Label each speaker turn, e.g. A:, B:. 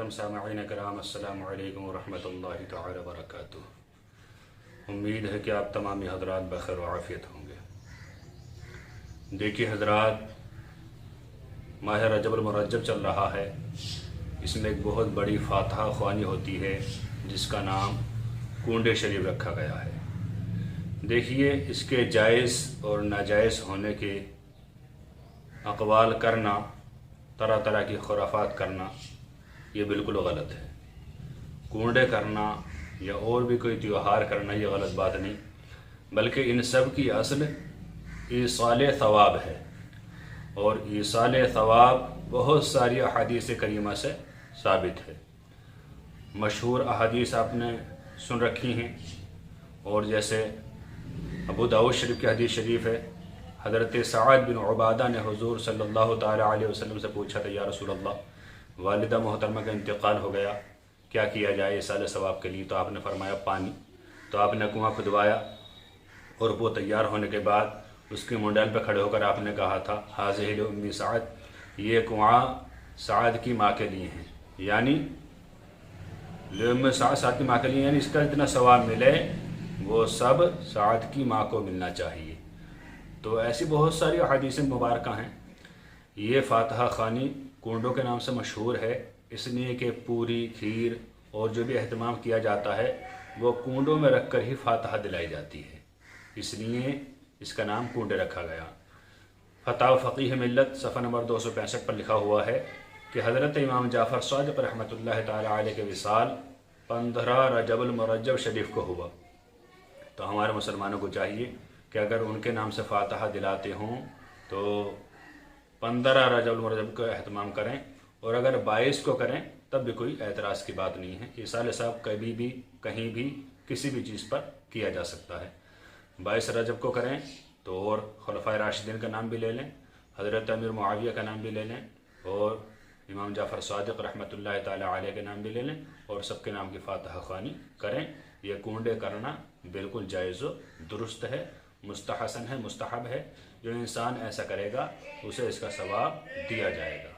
A: मोहतरम सामईन कराम अस्सलामु अलैकुम वरहमतुल्लाहि तआला वबरकातुहू। उम्मीद है कि आप तमामी हज़रात बखैर व आफ़ियत होंगे। देखिए हज़रात, माह रजब मुरज्जब चल रहा है। इसमें एक बहुत बड़ी फातहा ख़्वानी होती है जिसका नाम कुंडे शरीफ रखा गया है। देखिए, इसके जायज़ और नाजायज़ होने के अक़वाल करना, तरह तरह की खुराफात करना, ये बिल्कुल गलत है। कुंडे करना या और भी कोई त्यौहार करना ये गलत बात नहीं, बल्कि इन सब की असल ईसाल सवाब है। और ईसाल सवाब बहुत सारी अहादीस करीमा से साबित है। मशहूर अहादीस आपने सुन रखी हैं, और जैसे अबू दाऊद शरीफ की हदीस शरीफ है, हज़रत सअद बिन उबादा ने हुज़ूर सल्लल्लाहु ताला अलैहि वसल्लम से पूछा था, या रसूल अल्लाह, वालिदा मोहतरमा का इंतकाल हो गया, क्या किया जाए ईसाल सवाब के लिए? तो आपने फरमाया पानी। तो आपने कुआं खुदवाया और वो तैयार होने के बाद उसकी मुंडाल पर खड़े होकर आपने कहा था, हाज़िहि उम्मी सअद, ये कुआं सअद की माँ के लिए हैं, यानी सअद की माँ के लिए, यानी इसका जितना सवाब मिले वो सब सअद की माँ को मिलना चाहिए। तो ऐसी बहुत सारी हदीसें मुबारक हैं। ये फातहा ख़ानी कुंडों के नाम से मशहूर है, इसलिए कि पूरी खीर और जो भी अहतमाम किया जाता है वो कुंडों में रख कर ही फातहा दिलाई जाती है, इसलिए इसका नाम कुंडे रखा गया। फतावा फ़क़ीह मिल्लत सफ़ा नंबर 265 पर लिखा हुआ है कि हज़रत इमाम जाफ़र सादिक़ रहमतुल्लाह ताला अलैह के विसाल 15 रजबुल मुरज्जब शरीफ को हुआ। तो हमारे मुसलमानों को चाहिए कि अगर उनके नाम से फातहा दिलाते हों तो 15 रजब मुरज्जब का एहतमाम करें, और अगर 22 को करें तब भी कोई एतराज़ की बात नहीं है। ईसाल साहब कभी भी कहीं भी किसी भी चीज़ पर किया जा सकता है। 22 रजब को करें तो और खुलफाए राशिदीन का नाम भी ले लें, हज़रत अमीर मुआविया का नाम भी ले लें, और इमाम जाफ़र सादिक़ रहमतुल्लाह ताला अलैह के नाम भी ले लें, और सबके नाम की फातहा ख़वानी करें। यह कुंडे करना बिल्कुल जायज़ दुरुस्त है, मुस्तहसन है, मुस्तहब है। जो इंसान ऐसा करेगा उसे इसका सवाब दिया जाएगा।